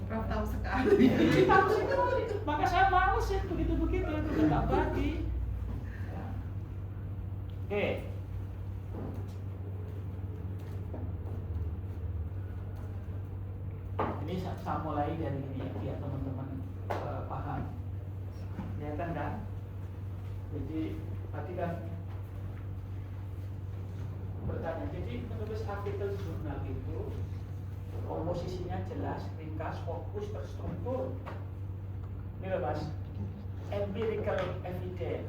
Prof tahu sekali. Tahu sekali. Maka saya males ya begitu-begitu itu udah tak bagi. Ya. Oke. Ini saya mulai dari ini ya, biar teman-teman paham. Kelihatan kan? Jadi tadi kan bertanya. Jadi menulis artikel jurnal itu komposisinya jelas, ringkas, fokus, terstruktur. Ini loh mas, empirical evidence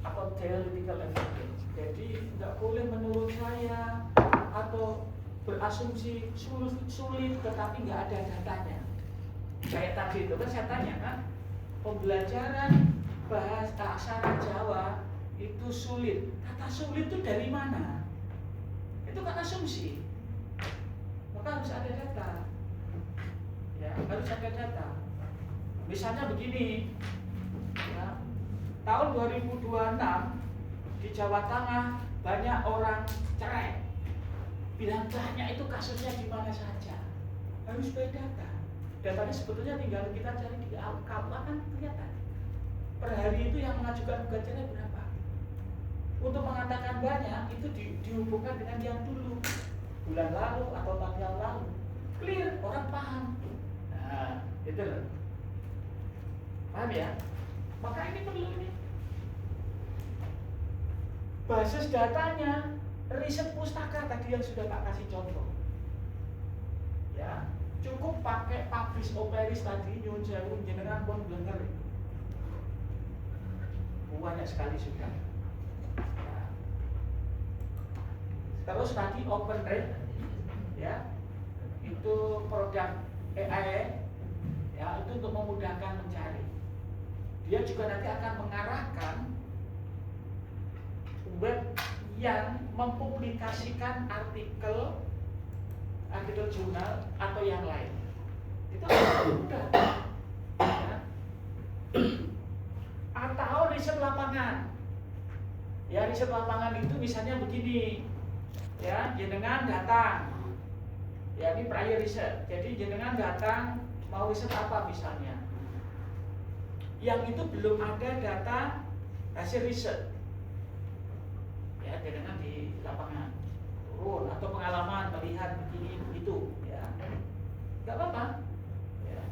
atau theoretical evidence. Jadi nggak boleh menurut saya atau berasumsi sulit tetapi nggak ada datanya. Kayak tadi itu kan saya tanya kan, pembelajaran bahasa aksara Jawa itu sulit. Kata sulit itu dari mana? Itu kan asumsi. Maka harus ada data. Ya, harus ada data. Misalnya begini, ya, tahun 2026 di Jawa Tengah banyak orang cerai. Bilang banyak itu kasusnya di mana saja. Harus by data. Datanya sebetulnya tinggal kita cari di KUA kan kelihatan. Per hari itu yang mengajukan gugat cerai berapa? Untuk mengatakan banyak itu dihubungkan dengan yang dulu, bulan lalu atau tanggal lalu. Clear, orang paham. Nah, itu loh. Paham ya? Maka ini perlu ini. Basis datanya riset pustaka tadi yang sudah tak kasih contoh. Ya, cukup pakai publish operis tadi nyuwun sewu jenengan pun blenger. Banyak sekali sudah. Ya. Terus tadi open rate, ya, itu produk AI, ya, itu untuk memudahkan mencari. Dia juga nanti akan mengarahkan web yang mempublikasikan artikel jurnal atau yang lain. Itu mudah. Ya. Atau riset lapangan. Ya, riset lapangan itu misalnya begini. Ya, jenengan datang. Ya, ini prior riset. Jadi jenengan datang mau riset apa misalnya? Yang itu belum ada data hasil riset. Ya, jenengan di lapangan turun atau pengalaman melihat begini begitu, ya, nggak apa-apa. Ya.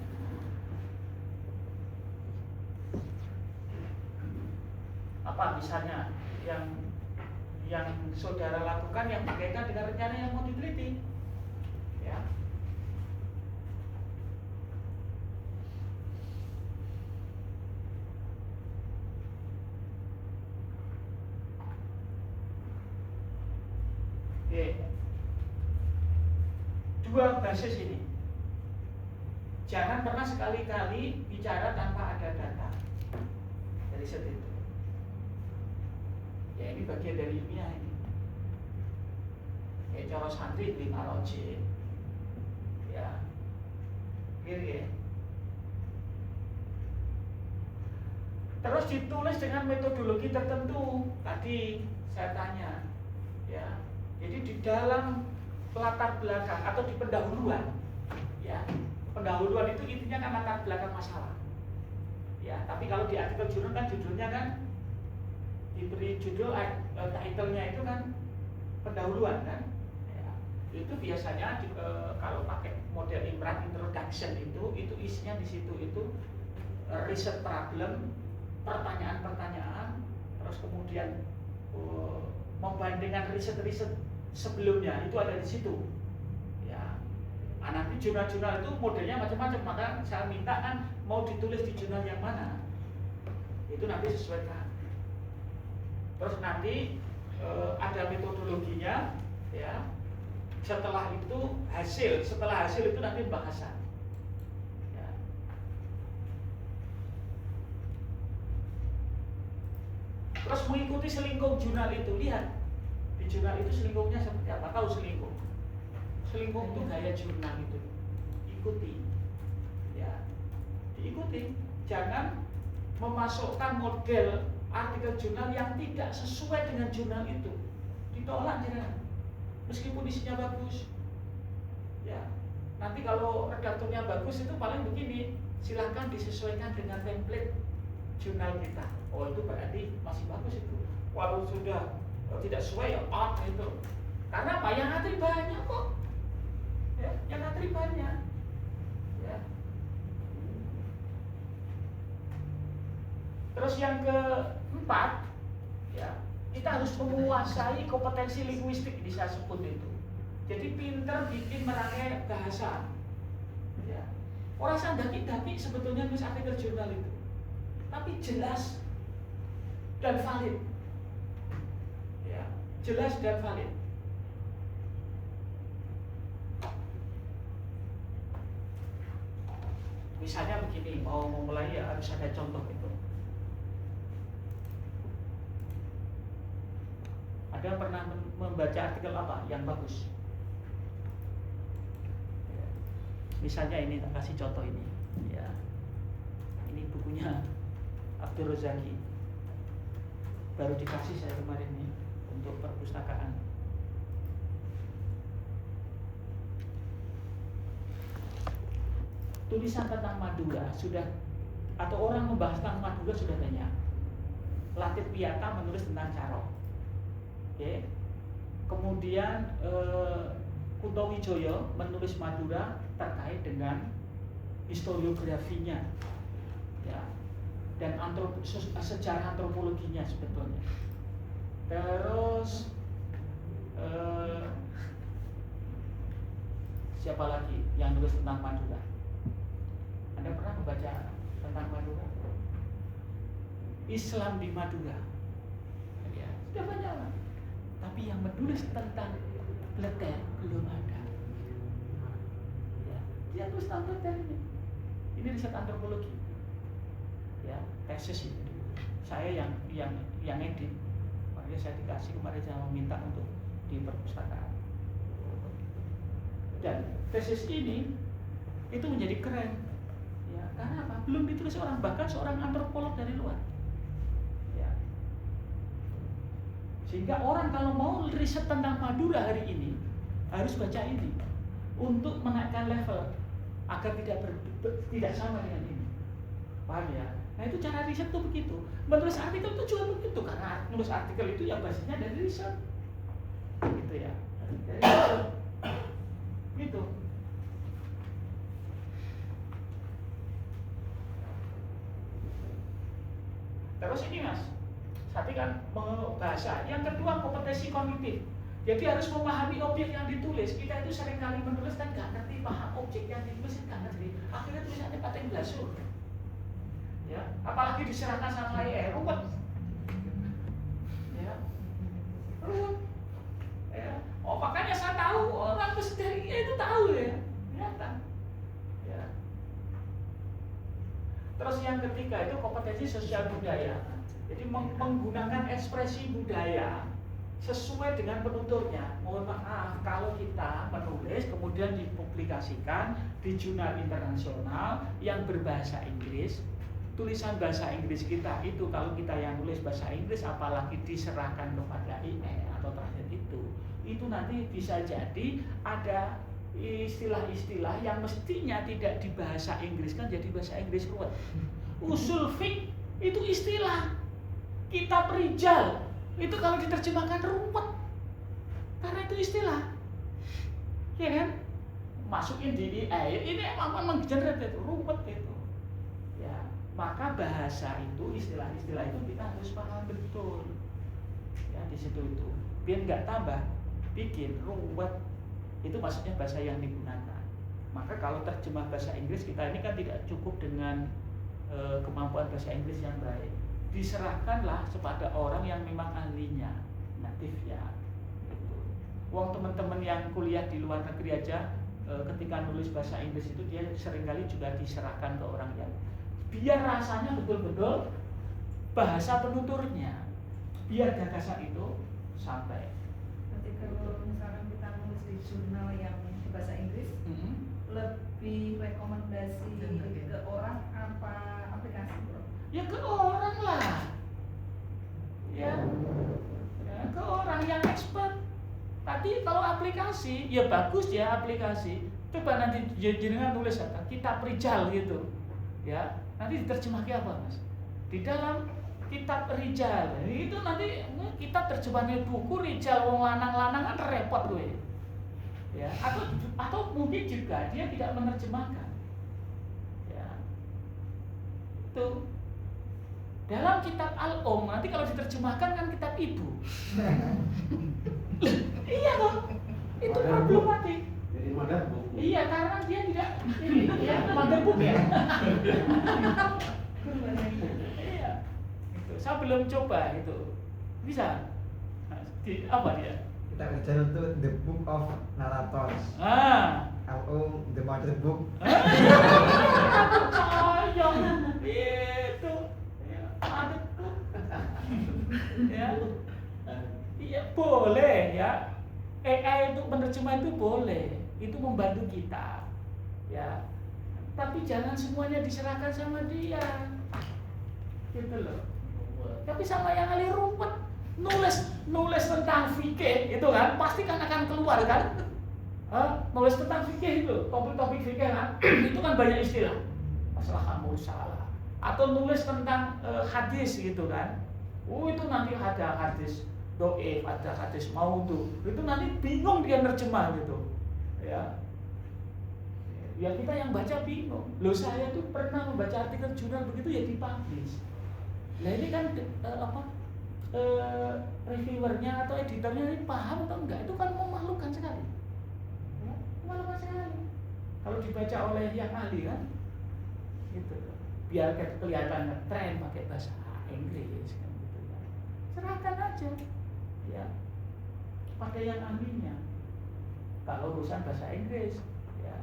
Apa misalnya yang saudara lakukan yang berkaitan dengan rencana yang mau diteliti, ya. Oke. Dua basis ini. Jangan pernah sekali-kali bicara tanpa ada data dari riset itu. Ya, ini bagian dari ilmiah ini. Ya, cara santri 5 logik. Ya. Gitu ya. Terus ditulis dengan metodologi tertentu. Tadi saya tanya, ya. Jadi di dalam latar belakang atau di pendahuluan, ya, pendahuluan itu intinya kan latar belakang masalah, ya. Tapi kalau di artikel jurnal kan judulnya kan diberi judul, title-nya itu kan pendahuluan kan, ya. Itu biasanya kalau pakai model Imran introduction itu isinya di situ itu riset problem, pertanyaan-pertanyaan, terus kemudian membandingkan riset-riset sebelumnya itu ada di situ, ya. Nanti jurnal-jurnal itu modelnya macam-macam, maka saya minta kan mau ditulis di jurnal yang mana, itu nanti sesuaikan. Terus nanti ada metodologinya, ya. Setelah hasil itu nanti bahasan. Ya. Terus mengikuti selingkuh jurnal itu, lihat di jurnal itu selingkuhnya seperti apa? Tahu selingkuh? Selingkuh itu gaya jurnal itu, ikuti, ya, diikuti. Jangan memasukkan model artikel jurnal yang tidak sesuai dengan jurnal itu, ditolak jangan. Meskipun isinya bagus, ya. Nanti kalau redakturnya bagus itu paling begini, silahkan disesuaikan dengan template jurnal kita. Oh itu berarti masih bagus itu. Walau sudah tidak sesuai ya out itu. Karena apa? Yang antri banyak kok. Ya, yang antri banyak. Ya. Terus yang keempat, ya, kita harus menguasai kompetensi linguistik ini saya sebut itu. Jadi pinter bikin merangkai bahasa. Ya. Orang sandaki-daki sebetulnya nulis artikel jurnal itu, tapi jelas dan valid. Ya, jelas dan valid. Misalnya begini, mau mulai ya harus ada contoh itu. Ada pernah membaca artikel apa yang bagus? Misalnya ini, tak kasih contoh ini, ya. Ini bukunya Abdul Rozaki, baru dikasih saya kemarin nih untuk perpustakaan. Tulisan tentang Madura sudah, atau orang membahas tentang Madura sudah banyak. Latif Piata menulis tentang Carok, okay. Kemudian Kuto Wijoyo menulis Madura terkait dengan historiografinya, ya, dan sejarah antropologinya sebetulnya. Terus siapa lagi yang nulis tentang Madura? Anda pernah membaca tentang Madura? Islam di Madura, ya, sudah banyak lah. Tapi yang menulis tentang Bleter belum ada. Ya, dia tulis tentang Bleter ini. Ini riset antropologi. Ya, tesis ini. Saya yang edit. Makanya saya dikasih kemarin, saya meminta untuk di perpustakaan. Dan tesis ini itu menjadi keren. Ya, karena apa? Belum ditulis orang, bahkan seorang antropolog dari luar. Ya. Sehingga orang kalau mau riset tentang Madura hari ini harus baca ini untuk menaikkan level agar tidak sama dengan ini. Paham ya? Nah itu cara riset tuh begitu. Menulis artikel itu juga begitu, karena menulis artikel itu yang basisnya dari riset. Gitu ya. Dari riset. Gitu. Terus ini Mas, tadi kan bahasa. Yang kedua kompetensi kognitif. Jadi harus memahami objek yang ditulis. Kita itu seringkali menulis kan nggak ngerti paham objek yang ditulis, nggak ngerti. Akhirnya tulisannya paten blasur. Ya, apalagi diserahkan sama ruwet. Ya, ruwet. Ya. Oh makanya saya tahu orang Pesterinya itu tahu ya, ternyata. Ya. Terus yang ketiga itu kompetensi sosial budaya. Jadi menggunakan ekspresi budaya sesuai dengan penuturnya. Mohon maaf kalau kita menulis kemudian dipublikasikan di jurnal internasional yang berbahasa Inggris, tulisan bahasa Inggris kita itu kalau kita yang nulis bahasa Inggris apalagi diserahkan kepada IE atau translate itu nanti bisa jadi ada istilah-istilah yang mestinya tidak di bahasa Inggris kan jadi bahasa Inggris ruwet. Usul fiqh itu istilah, kitab rijal itu kalau diterjemahkan ruwet karena itu istilah, ya kan? Masukin di ini memang generate itu ruwet itu, ya. Maka bahasa itu istilah-istilah itu kita harus paham betul, ya di situ itu biar nggak tambah bikin ruwet. Itu maksudnya bahasa yang digunakan. Maka kalau terjemah bahasa Inggris kita ini kan tidak cukup dengan kemampuan bahasa Inggris yang baik. Diserahkanlah kepada orang yang memang ahlinya, natif ya. Gitu. Wong teman-teman yang kuliah di luar negeri aja ketika nulis bahasa Inggris itu dia seringkali juga diserahkan ke orang yang biar rasanya betul-betul bahasa penuturnya, biar gagasan itu sampai. Nanti kalau misalkan kita nulis di jurnal yang bahasa Inggris, lebih rekomendasi ke orang apa aplikasi, bro? Ya ke orang lah, ya ke orang yang expert. Tadi kalau aplikasi, ya bagus ya aplikasi, Coba nanti jenengan tulis apa? Kitab Rijal gitu. Ya, nanti diterjemahkan apa, Mas? Di dalam kitab Rijal. Itu nanti kitab terjemahannya buku Rijal wong lanang-lanang kan repot gue. Ya, atau mungkin juga dia tidak menerjemahkan. Ya. Itu dalam kitab Al-Om nanti kalau diterjemahkan kan kitab ibu. Iya toh? Itu problematik. Jadi modern buku. Iya, karena dia tidak ini ya, modern book ya. Iya. Itu. Saya belum coba itu. Bisa. Nah, apa dia? Kitab Rijal itu the book of narrators. Al-Um the mother book. Sayang itu. Ya, ada tuh. Ya. Iya boleh ya. AI untuk menerjemah itu boleh, itu membantu kita, ya. Tapi jangan semuanya diserahkan sama dia, gitu loh. Tapi sama yang ahli rumput, nulis tentang fikih itu kan, pasti kan akan keluar kan. Nulis tentang fikih itu, topik-topik fikih kan, itu kan banyak istilah, masalah musalah, atau nulis tentang hadis gitu kan. Itu nanti ada hadis doif, ada hadis maudhu, itu nanti bingung dia nerjemah gitu, ya. Ya kita yang baca bingung. Loh saya tuh pernah membaca artikel jurnal begitu ya dipublish. Nah ini kan reviewernya atau editornya ini paham atau enggak? Itu kan memalukan sekali, ya, memalukan sekali. Kalau dibaca oleh yang ahli kan, gitu. Biar kelihatan tren pakai bahasa Inggris kan gitu ya. Serahkan aja. Ya, pada yang ahlinya. Kalau urusan bahasa Inggris, ya,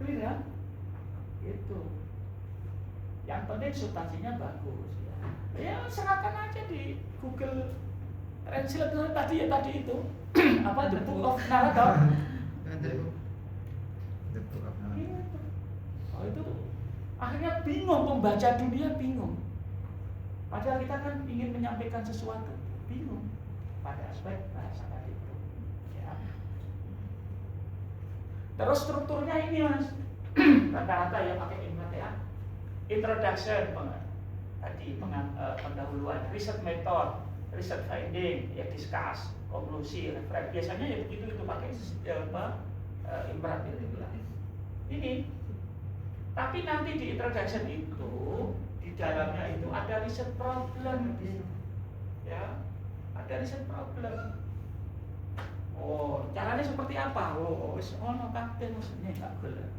clear ya, itu. Yang penting substansinya bagus, ya. Ya serahkan aja di Google Translate tadi itu, apa the book of narrator. The book of narrators. Gitu. Oh itu akhirnya bingung, pembaca dunia bingung. Padahal kita kan ingin menyampaikan sesuatu. Bingung pada aspek bahasa tadi itu, ya. Terus strukturnya ini Mas, rata-rata ya pakai ya. Introduction, pendahuluan, research method, research finding, ya discuss, konklusi, referensi. Biasanya ya begitu itu pakai imperatif itu lah. Ini, tapi nanti di introduction itu di dalamnya itu ada research problem, ya. Ada riset problem. Oh, caranya seperti apa? Oh, wis ono kabeh maksudnya enggak gelem.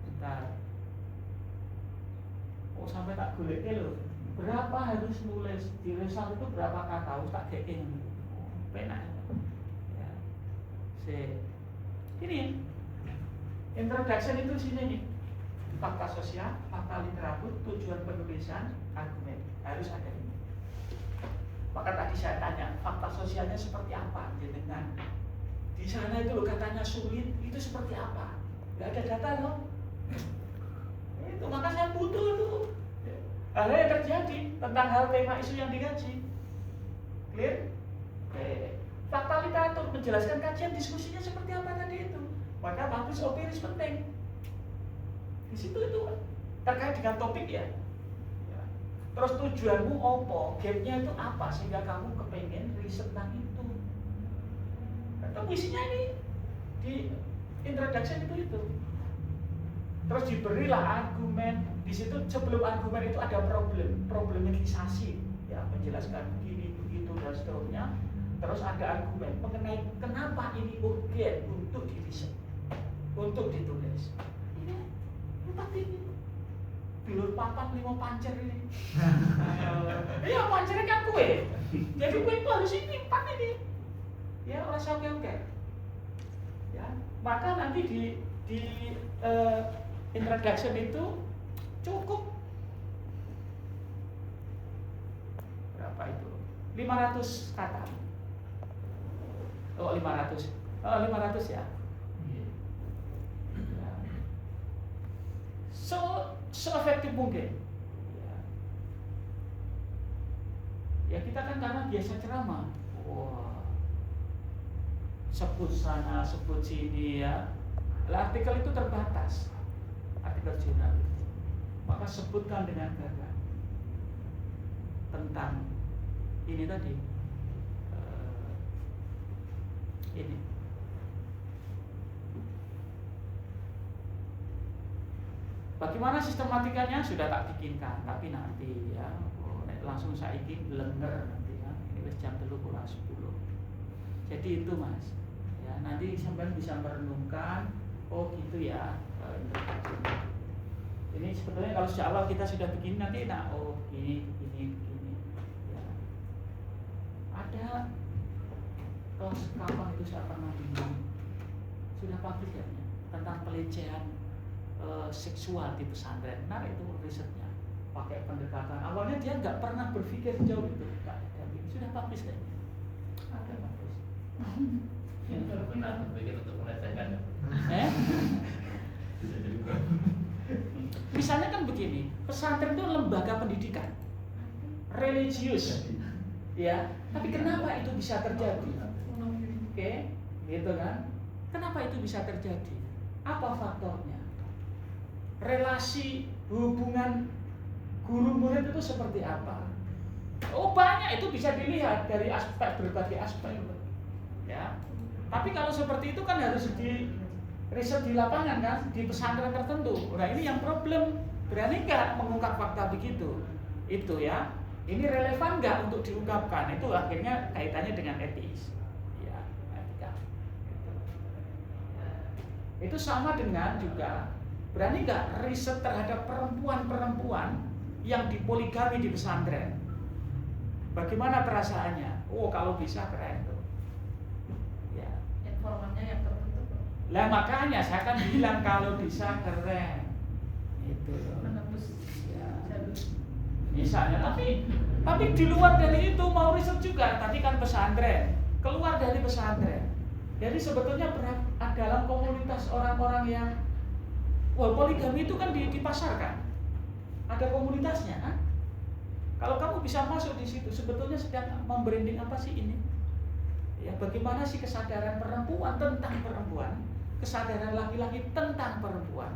Bentar. Oh, sampai tak goleke lho. Berapa harus nulis di result itu berapa kata? Wis tak geke ngono. Oh, penak. Ya. Ini introduction itu sini nih, fakta sosial, fakta literatur, tujuan penulisan, argumen, harus ada ini. Maka tadi saya tanya, fakta sosialnya seperti apa? Dengan di sana itu loh katanya sulit, itu seperti apa? Gak ada data loh. Itu maka saya butuh itu. Hal yang terjadi tentang hal tema isu yang dikaji. Clear? Fakta literatur menjelaskan kajian diskusinya seperti apa tadi itu. Maka bagus empiris penting. Di situ itu terkait dengan topik ya. Terus tujuanmu apa? Gapnya itu apa sehingga kamu kepengen riset tentang itu? Atau isinya ini di introduction itu. Terus diberilah argumen. Di situ sebelum argumen itu ada problematisasi, ya menjelaskan begini begitu dan seterusnya. Terus ada argumen mengenai kenapa ini urgen untuk diriset, untuk ditulis. Ini empat ini. Bilur papat 5 pancer ini. Iya pancernya kan kue. Jadi kue itu harus ini 4 ini. Ya rasa oke. Ya maka nanti di introduction itu cukup berapa itu? 500 kata. Oh 500. Oh 500 ya. So efektif mungkin. Ya. Ya kita kan karena biasa ceramah, wah, sebut sana, sebut sini ya. Artikel itu terbatas, artikel jurnal itu. Maka sebutkan dengan gagah tentang ini tadi, ini. Bagaimana sistematikanya sudah tak bikinkan, tapi nanti ya. Langsung saiki blenger nanti ya. Ini wis jam 3:10. Jadi itu Mas. Ya, nanti sampean bisa merenungkan, oh gitu ya. Ini sebetulnya kalau sejak awal kita sudah bikin nanti oh gini. Ya. Ada kelas kapan itu saya pernah bingung. Sudah publik ya tentang pelecehan seksual di pesantren. Nah itu risetnya. Pakai pendekatan awalnya dia nggak pernah berpikir jauh itu, sudah publish kayaknya. Ada bagus. Yang benar berpikir untuk melecehkan. Misalnya kan begini, pesantren itu lembaga pendidikan, religius, ya. Tapi kenapa itu bisa terjadi? Oke, gitu kan? Kenapa itu bisa terjadi? Apa faktornya? Relasi hubungan guru murid itu seperti apa? Oh banyak, itu bisa dilihat dari berbagai aspek, ya. Tapi kalau seperti itu kan harus di riset di lapangan kan, di pesantren tertentu. Nah ini yang problem, berani nggak mengungkap fakta begitu? Itu ya, ini relevan nggak untuk diungkapkan? Itu akhirnya kaitannya dengan etis, ya, etika. Itu sama dengan juga berani nggak riset terhadap perempuan-perempuan yang dipoligami di pesantren. Bagaimana perasaannya? Oh, kalau bisa keren tuh. Ya. Informannya yang tertentu. Lah makanya saya kan bilang kalau bisa keren. Itu. Menembus jalur. Misalnya, tapi di luar dari itu mau riset juga. Tadi kan pesantren, keluar dari pesantren. Jadi sebetulnya dalam komunitas orang-orang yang poligami itu kan dipasarkan. Ada komunitasnya kan? Kalau kamu bisa masuk di situ, sebetulnya sedang membranding apa sih ini? Ya, bagaimana sih kesadaran perempuan tentang perempuan, kesadaran laki-laki tentang perempuan?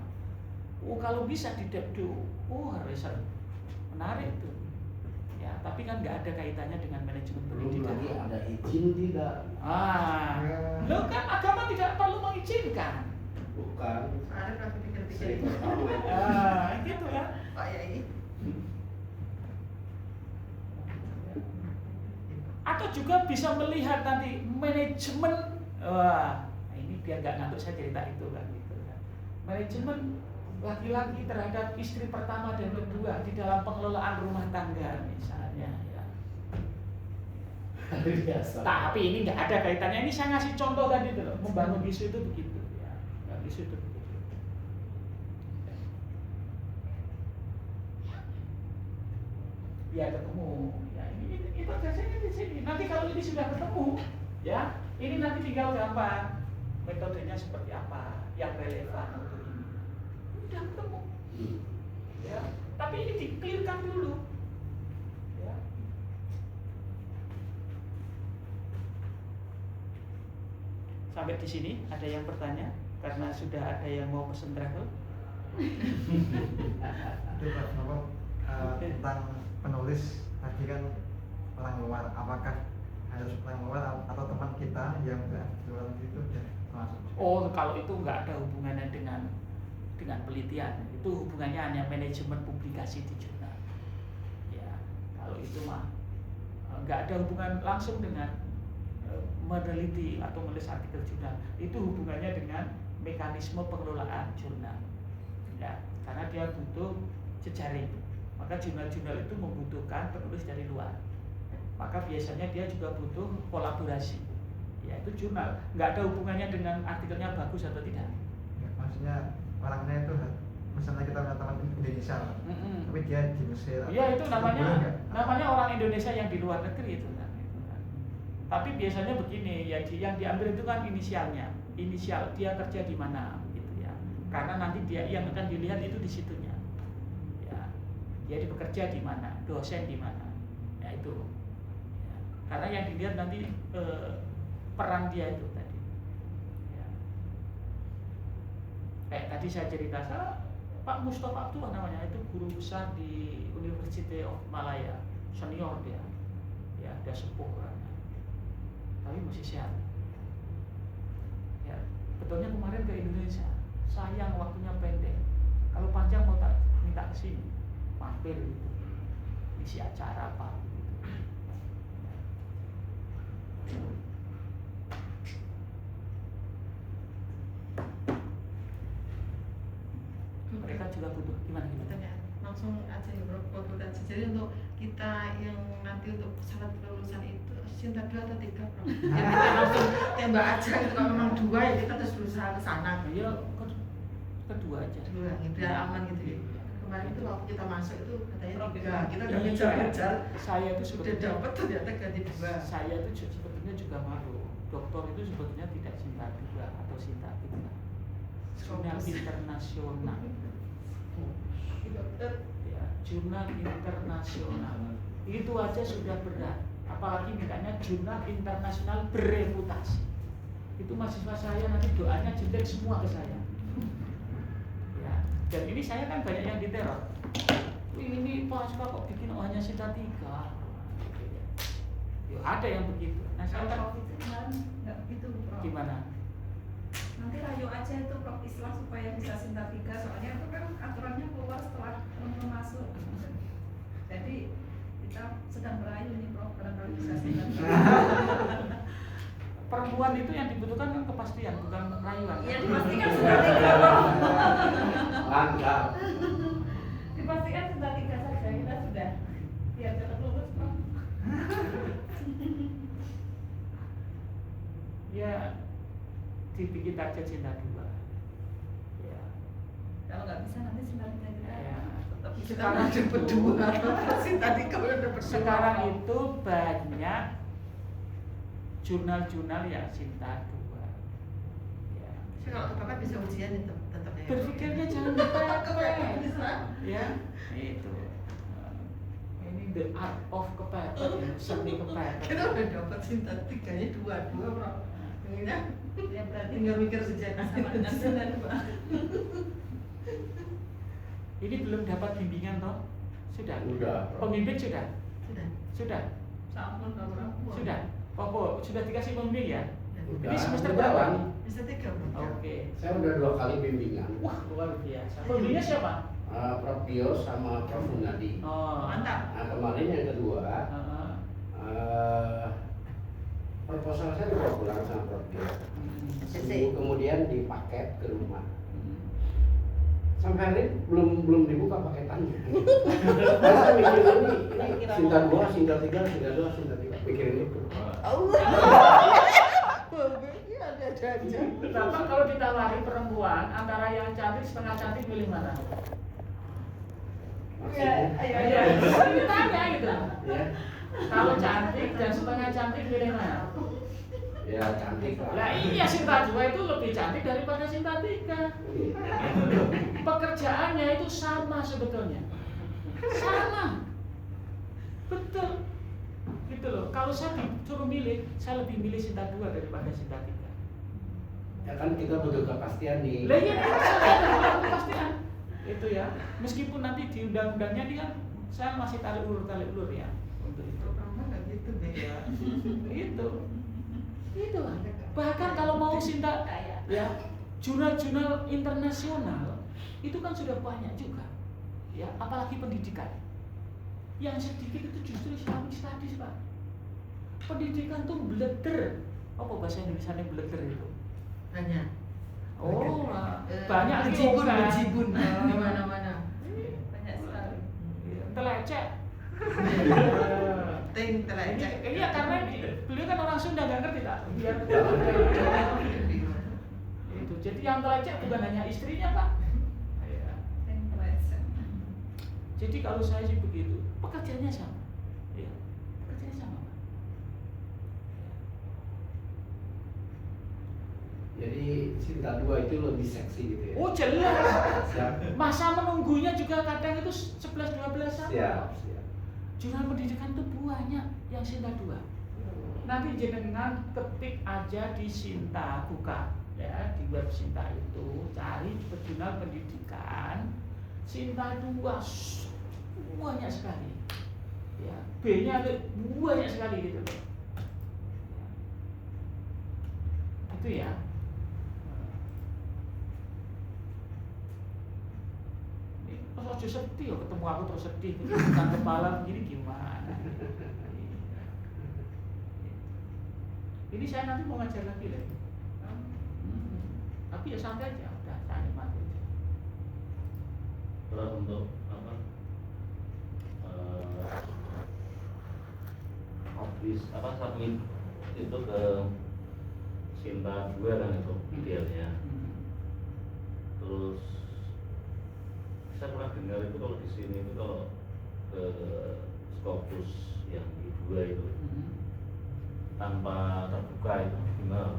Oh, kalau bisa didepdo, riset menarik itu. Ya, tapi kan nggak ada kaitannya dengan manajemen pendidikan. Belum lagi ada izin tidak? Lo kan agama tidak perlu mengizinkan. Bukan. Ada berapa pikir-pikir Sering itu? tahu. Gitu ya. Pak ya ini. Atau juga bisa melihat nanti manajemen, ini biar nggak ngantuk saya cerita itu kan gitu kan. Manajemen laki-laki terhadap istri pertama dan kedua di dalam pengelolaan rumah tangga misalnya ya. Biasa. Tapi ini nggak ada kaitannya. Ini saya ngasih contoh tadi tuh, membangun isu itu begitu ya. Isu itu begitu. Ya ketemu. Ya ini itu biasanya di sini. Nanti kalau ini sudah ketemu, ya ini nanti tinggal gampang metodenya seperti apa yang relevan untuk ini. Udah ketemu. Ya, tapi ini di-clearkan dulu. Ya. Sampai di sini ada yang bertanya karena sudah ada yang mau pesen travel. Itu Pak Nopo, tentang penulis tadi kan orang luar, apakah harus orang luar atau teman kita yang udah di luar negeri itu udah termasuk? Oh, kalau itu nggak ada hubungannya dengan penelitian, itu hubungannya hanya manajemen publikasi di jurnal. Ya, kalau itu mah nggak ada hubungan langsung dengan meneliti atau menulis artikel jurnal. Itu hubungannya dengan mekanisme pengelolaan jurnal. Ya, karena dia butuh jejaring. Maka jurnal-jurnal itu membutuhkan penulis dari luar. Maka biasanya dia juga butuh kolaborasi. Ya, itu jurnal. Nggak ada hubungannya dengan artikelnya bagus atau tidak. Ya, maksudnya orangnya itu misalnya kita punya teman Indonesia, tapi dia di Mesir. Iya, itu boleh nggak? namanya orang Indonesia yang di luar negeri itu kan. Tapi biasanya begini, ya yang diambil itu kan inisialnya, inisial dia kerja di mana, gitu ya. Karena nanti dia yang akan dilihat itu di situnya. Ya, dia bekerja di mana, dosen di mana, ya itu. Karena yang dilihat nanti peran dia itu tadi. Ya. Kayak tadi saya cerita, Pak Mustafa Abdullah namanya, itu guru besar di University of Malaya, senior dia, ya dia sepuh orangnya, tapi masih sehat. Ya, betulnya kemarin ke Indonesia, sayang waktunya pendek. Kalau panjang mau tak minta ke sini, mampir gitu, isi acara apa gitu. Mereka juga butuh gimana? Pertanyaan langsung aja ya bro, buat aja. Jadi untuk kita yang nanti untuk syarat kelulusan itu cinta 2 atau 3 bro? Ya kita langsung tembak aja gitu, kalau memang 2 ya kita terus berusaha ke sana. Ya kedua aja. 2 gitu biar aman gitu ya. Kemarin itu waktu kita masuk itu katanya 3, kita udah Iya. ngejar-ngejar. Saya itu Udah sebetulnya dapet ternyata ganti 2. Saya itu sebetulnya juga malu. Doktor itu sebetulnya tidak cinta 2 atau cinta 3. Jurnal internasional. Dokter. Ya, jurnal internasional. Itu aja sudah berat. Apalagi mintanya jurnal internasional bereputasi. Itu mahasiswa saya nanti doanya jelek semua ke saya. Ya, dan ini saya kan banyak yang diteror. Wih, ini Pak Suka kok bikin hanya cinta 3. Ya, ada yang begitu. Nah, saya kan Prof itu kan nggak begitu Prof. gimana? Nanti rayu aja itu Prof Islam supaya bisa cinta 3, soalnya itu kan aturannya keluar setelah teman-teman masuk. Jadi kita sedang merayu nih Prof, barangkali bisa cinta 3. Perempuan itu yang dibutuhkan kan kepastian, bukan rayuan. Iya dipastikan cinta 3 Prof. Mantap. Dipastikan cinta 3 saja, kita sudah biar cepat lulus Prof. Ya, dibikin aja cinta 2. Ya. Kalau nggak bisa nanti cinta 3 kita Ya. tetap bisa. Kita udah dapet 2. Cinta 3 udah dapet 2. Sekarang itu banyak jurnal-jurnal yang cinta 2. Ya. Tapi kalau kepepet bisa ujian itu tetap ya. Berpikirnya jangan kepepet. Kepepet bisa. Ya, itu. Ini the art of kepepet, ya, seni kepepet. Kita udah dapet cinta 3-nya 2 bro. Pengennya Ya berarti tinggal mikir sejenak sama dengan cinta 2. Ini belum dapat bimbingan toh? Sudah. Udah. Pembimbing sudah. Sudah. Sudah. Sampun Prof. Sudah. Oh, Bu, sudah dikasih pembimbing ya? Udah. Ini semester Udah, berapa? Bang. Bisa 3 bro. Oke. Saya udah 2 kali bimbingan. Wah, luar biasa. Pembimbingnya siapa? Prof Dio sama Prof Munadi. Oh, Mantap. Nah, kemarin yang kedua, proposal saya dibawa pulang sama Prof Dio. Seminggu kemudian dipaket ke rumah. Sampai hari ini belum dibuka paketannya. Saya mikir ini cinta 2, cinta 3, cinta 2, cinta 3. Pikirin itu. Ada aja. Bapak kalau ditawari perempuan antara yang cantik setengah cantik milih mana? Maksudnya, Iya, ditanya gitu. ya, Kalau cantik dan setengah cantik milih mana? ya cantik lah. Lah iya, cinta 2 itu lebih cantik daripada cinta 3. Pekerjaannya itu sama sebetulnya. Sama. Betul. Gitu loh. Kalau saya disuruh milih, saya lebih milih cinta 2 daripada cinta 3. Ya kan kita butuh kepastian nih. Lah iya, saya kepastian. Itu ya. Meskipun nanti di undang-undangnya dia saya masih tarik ulur ya untuk itu. Perempuan nggak gitu deh. Ya. Itu. Itu. Bahkan kalau mau cinta ya, jurnal-jurnal internasional itu kan sudah banyak juga. Ya, apalagi pendidikan. Yang sedikit itu justru Islamic studies, Pak. Pendidikan tuh bleder. Apa bahasa Indonesianya bleder itu? Banyak. Oh, banyak Bejibun, kan? bejibun di mana-mana. Banyak sekali. Telecek. Ting telecek. Iya, karena beliau kan orang Sunda, nggak ngerti tak? Biar itu. Jadi yang telecek bukan hanya istrinya, Pak. Iya. Yang keren. Jadi kalau saya sih begitu, pekerjaannya sama. Iya, pekerjaannya sama, Pak. Jadi cinta 2 itu lebih seksi gitu ya. Oh jelas. Siap. Masa menunggunya juga kadang itu 11-12 tahun. Siap, siap. Jurnal pendidikan itu banyak yang cinta 2. nanti jenengan ketik aja di Sinta, buka ya di web Sinta itu, cari jurnal pendidikan Sinta 2 banyak sekali. Ya, B-nya banyak sekali gitu loh. Itu ya. Terus aja sedih, ketemu aku terus sedih, bukan kepala begini gimana? Ini saya nanti mau ngajar lagi lagi. Tapi ya santai aja, udah saya nikmati aja. Terus untuk apa? Habis apa submit itu ke Sinta 2 kan itu idealnya. Terus saya pernah dengar itu kalau di sini itu kalau ke Scopus yang di 2 itu tanpa terbuka itu gimana?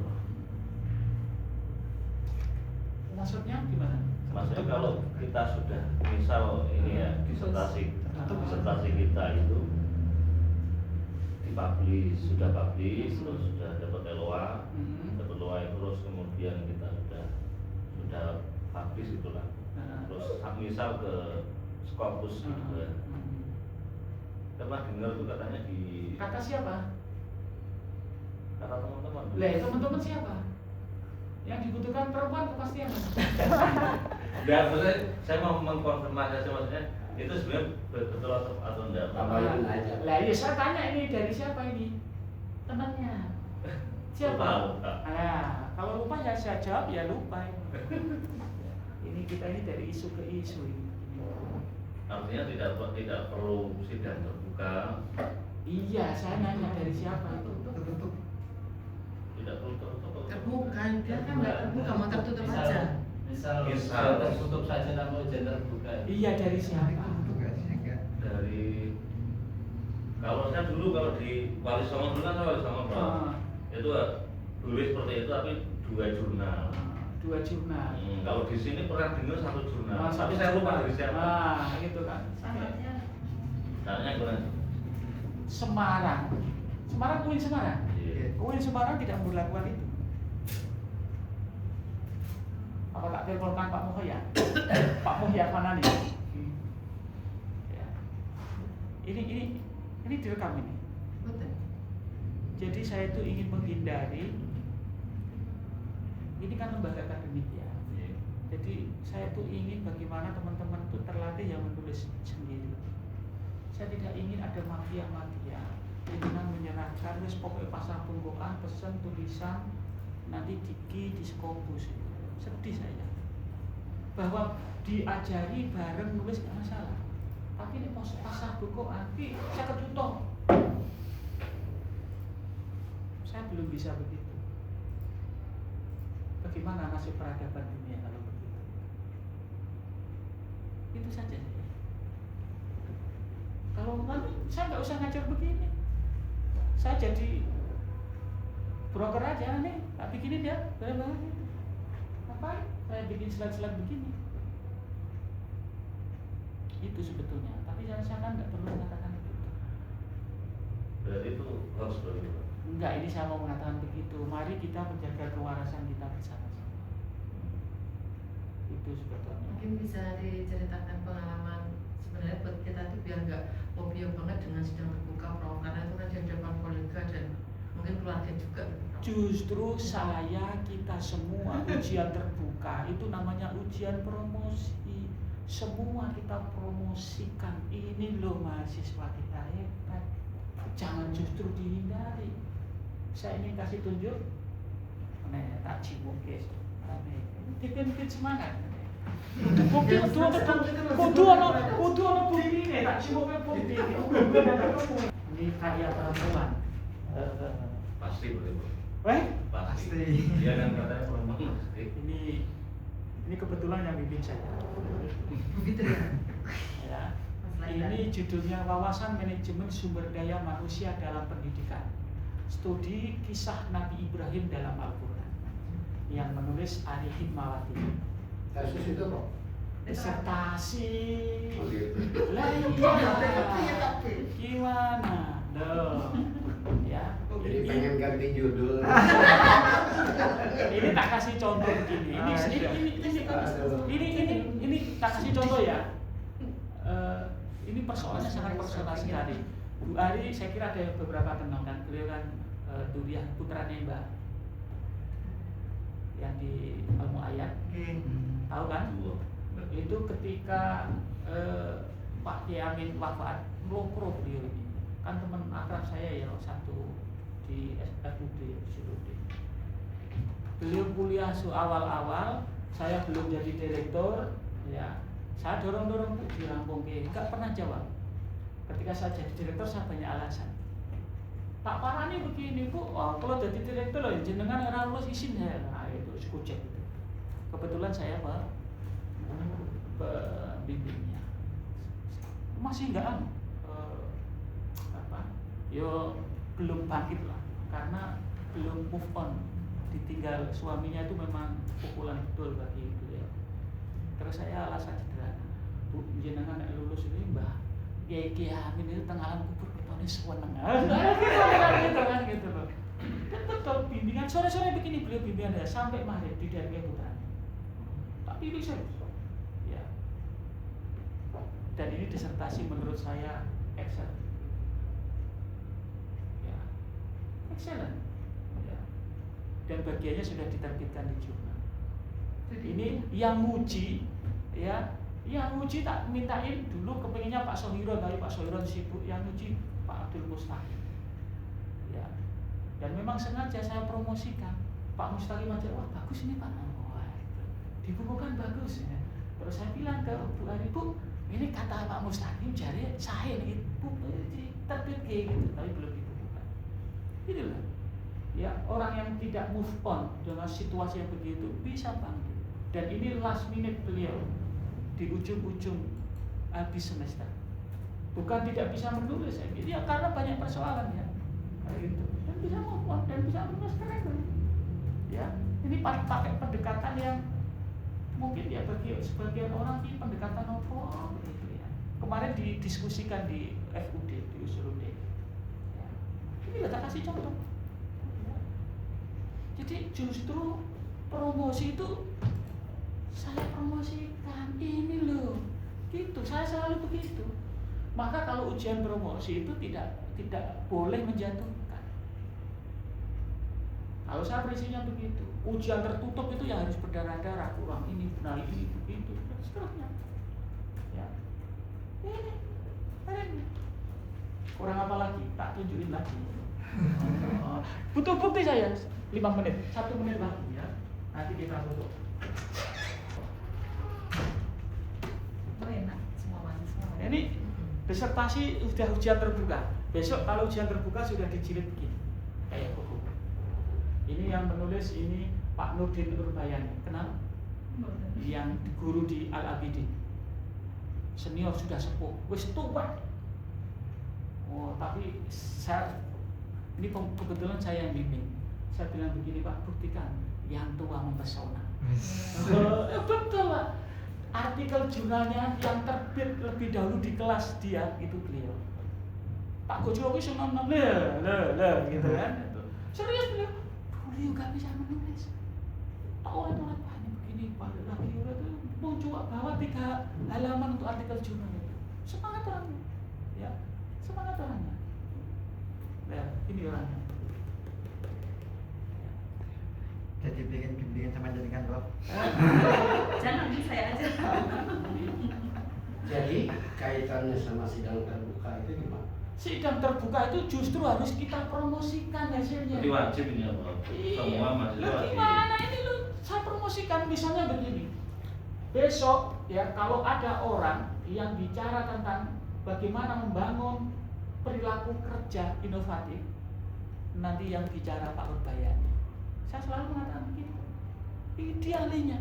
Maksudnya gimana? Maksudnya kalau kita sudah misal ini ya disertasi kita itu dipublish, sudah publish, terus sudah dapat LOA, dapat LOA itu terus kemudian kita sudah publish itulah. Terus misal ke Scopus gitu ya. Pernah dengar tuh katanya di Kata siapa? kata teman-teman. Lah, teman-teman siapa? Yang dibutuhkan perempuan kepastian. Ya, maksudnya saya mau mengkonfirmasi maksudnya itu sebenarnya betul atau enggak? Tambahin aja. Lah, iya saya tanya ini dari siapa ini? Temannya. Siapa? Lupa. Ah, kalau lupa ya saya jawab ya lupa. Ini kita ini dari isu ke isu ini. Artinya tidak perlu sidang terbuka. Iya, saya nanya dari siapa itu? tertutup. Tidak perlu tertutup. Terbuka, dia kan nggak terbuka, mau tertutup aja. Misal tertutup saja tanpa ujian terbuka. Iya, dari siapa? Tertutup nggak sih? Enggak. dari kalau saya dulu kalau di Wali Songo dulu kan saya Wali Songo Bro. Itu dulu seperti itu tapi 2 jurnal. 2 jurnal. Kalau di sini pernah dengar 1 jurnal. Ah, Tapi saya lupa dari siapa. Gitu kan. Caranya gimana? Semarang. Semarang, UIN Semarang. Iya. UIN Semarang tidak memperlakukan itu. Apa tak teleponkan Pak Muhya? Pak Muhya mana nih? Ya. Ini direkam ini. Betul. Jadi saya itu ingin menghindari. Ini kan lembaga akademik ya. Jadi saya tuh ingin bagaimana teman-teman itu terlatih yang menulis sendiri. Saya tidak ingin ada mafia-mafia dengan menyerahkan wis pokoknya pasang punggokan, pesan tulisan nanti di Scopus. Sedih saya bahwa diajari bareng nulis gak masalah, tapi ini pasang punggokan, tapi saya ketutup. Saya belum bisa begitu. Bagaimana nasib peradaban dunia kalau begitu? Itu saja. Kalau nanti saya nggak usah ngajar begini, saya jadi broker aja nih, tak bikinin ya, boleh banget itu. Ngapain? Saya bikin slide-slide begini. Itu sebetulnya, tapi saya kan nggak perlu mengatakan begitu. Berarti itu harus begitu. Enggak, ini saya mau mengatakan begitu. Mari kita menjaga kewarasan kita bersama-sama. Itu sebetulnya. Mungkin bisa diceritakan pengalaman sebenarnya buat kita tuh biar nggak fobia banget dengan sidang terbuka, Prof. Karena itu kan di hadapan kolega dan mungkin keluarga juga. Justru kita semua ujian terbuka itu namanya ujian promosi. Semua kita promosikan. Ini loh mahasiswa kita hebat. Jangan justru dihindari. Saya ingin kasih tunjuk. Nek tak cibuk guys. Dipimpin semangat. Kudu ana buktine, tak cibuknya bukti. Ini karya perempuan. Pasti begitu. Weh, Pasti. Pasti. Dia kan katanya perempuan pasti. ini kebetulan yang bimbing saya. Begitu ya. Ya. Mas Ini Lailan. judulnya Wawasan Manajemen Sumber Daya Manusia dalam Pendidikan. Studi kisah Nabi Ibrahim dalam Al-Quran. Yang menulis Ari Hikmawati. Tesis itu kok. Disertasi. Oh gitu. Lah iya. Gimana? Loh. Ya. Jadi pengen ganti judul. Ini tak kasih contoh begini. Ini tak kasih contoh ya. Ini persoalannya sangat personal sekali. Bu Ari, saya kira ada beberapa kenal kan. Beliau kan Duriah putranya Mbak yang di Al-Mu'ayyad. Tahu kan? Itu ketika Pak Kiai Amin wafat, melokro beliau ini. Kan teman akrab saya ya satu di FUD Syurudin. Beliau kuliah awal-awal, saya belum jadi direktur, ya. Saya dorong-dorong dirampung ke, enggak pernah jawab. Ketika saya jadi direktur saya banyak alasan. Tak parani begini Bu, kalau jadi direktur loh jenengan ora lulus izin ya. Nah, itu sekujek itu. Kebetulan saya pembimbingnya. Masih enggak yo belum bangkit lah karena belum move on, ditinggal suaminya itu memang pukulan betul bagi beliau. Terus saya alasan sederhana, Bu jenengan nek lulus ini Mbah Kiai Amin itu tengah alam kubur ketone seneng. Gitu kan gitu loh. Dan betul bimbingan sore-sore begini beliau bimbingan ya sampai maghrib di daerah putranya. Tapi bisa ya. Dan ini disertasi menurut saya excellent. Excellent, ya. Dan bagiannya sudah diterbitkan di jurnal. Ini yang muji, ya, yang muji tak mintain dulu kepengennya Pak Sohiron, tapi Pak Sohiron sibuk. Yang muji Pak Abdul Mustaqim, ya. Dan memang sengaja saya promosikan Pak Mustaqim aja, wah bagus ini Pak, wah, dibukukan bagus. Ya. Terus saya bilang ke Bu Ari, Bu, ini kata Pak Mustaqim, jari saya ini terbit kayak gitu, tapi belum dibukukan. Inilah ya orang yang tidak move on dengan situasi yang begitu bisa bangkit. Dan ini last minute beliau di ujung-ujung habis semester. Bukan tidak bisa menulis ya karena banyak persoalan ya. Gitu. Dan bisa move on dan bisa menulis keren. Ya, ini pakai pendekatan yang mungkin ya bagi sebagian orang ini pendekatan novel gitu ya. Kemarin didiskusikan di FUD di Usuluddin. Ini kita kasih contoh. Jadi justru promosi itu saya promosikan ini loh, gitu. Saya selalu begitu. Maka kalau ujian promosi itu tidak boleh menjatuhkan. Kalau saya prinsipnya begitu. Ujian tertutup itu yang harus berdarah-darah, kurang ini, benar ini, begitu, dan seterusnya. Ya, ini. Kurang apa lagi? Tak tunjukin lagi. Butuh bukti saya 5 menit, 1 menit lagi ya. Nanti kita tutup. Enak semua mahasiswa. Ini disertasi sudah ujian terbuka. Besok kalau ujian terbuka sudah dijilid begini, kayak buku. Ini yang menulis ini Pak Nurdin Urbayani, kenal? Yang guru di Al-Abidin. Senior sudah sepuh, wis tua. Oh, tapi ini kebetulan saya yang bimbing. Saya bilang begini Pak, buktikan yang tua mempesona. Betul Pak. Artikel jurnalnya yang terbit lebih dahulu di kelas dia itu beliau. Pak Gojlo itu nom-nom gitu kan. Serius beliau nggak bisa menulis. Tahu orang ini begini Pak lagi itu mau coba bawa 3 halaman untuk artikel jurnal itu. Semangat orangnya, ya semangat orangnya. Nah, ini orangnya. Jadi bikin sama jadikan blog. Jangan saya aja. Jadi kaitannya sama sidang terbuka itu gimana? Sidang terbuka itu justru harus kita promosikan hasilnya. Jadi wajib ini apa? Semua mahasiswa wajib. Gimana ini loh? Saya promosikan misalnya begini. Besok ya kalau ada orang yang bicara tentang bagaimana membangun perilaku kerja inovatif, nanti yang bicara Pak Urbayani. Saya selalu mengatakan begitu. Ini ahlinya.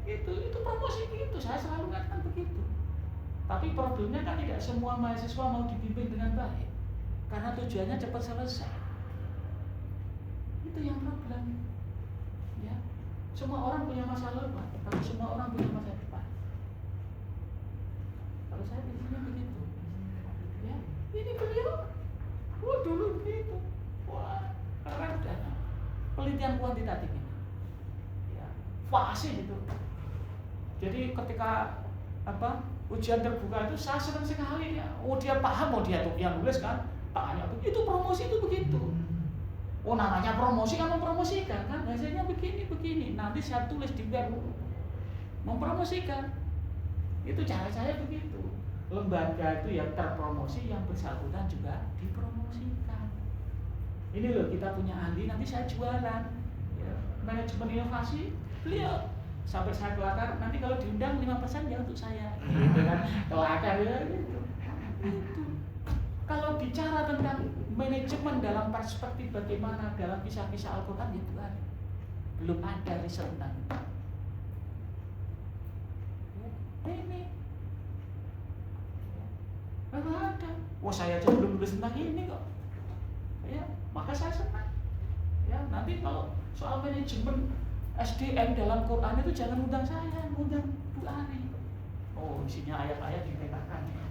Itu promosi gitu. Saya selalu mengatakan begitu. Tapi problemnya kan tidak semua mahasiswa mau dibimbing dengan baik. Karena tujuannya cepat selesai. Itu yang problem. Ya. Semua orang punya masa lalu, Pak. Tapi semua orang punya masa depan. Kalau saya biasanya begitu. Ya, ini beliau dulu begitu. penelitian kuantitatif ini. Ya, fase itu. Jadi ketika ujian terbuka itu saya senang sekali ya. Oh dia paham, dia tuh yang nulis kan, tanya itu promosi itu begitu. Oh namanya promosi kan mempromosikan kan, hasilnya begini. Nanti saya tulis di web mempromosikan. Itu cara saya begitu. Lembaga itu yang terpromosi, yang bersangkutan juga dipromosikan. Ini loh kita punya ahli, nanti saya jualan. Ya, manajemen inovasi, beliau sampai saya kelakar, nanti kalau diundang 5% ya untuk saya. Gitu kan, kelakar ya gitu. Itu. Kalau bicara tentang manajemen dalam perspektif bagaimana dalam kisah-kisah Al-Quran itu kan belum ada riset tentang itu. Ini nggak ada. Wah saya aja belum nulis tentang ini kok. Ya, maka saya senang. Ya, nanti kalau soal manajemen SDM dalam Quran itu jangan undang saya, undang Bu Ari. Oh, isinya ayat-ayat dipetakan ya.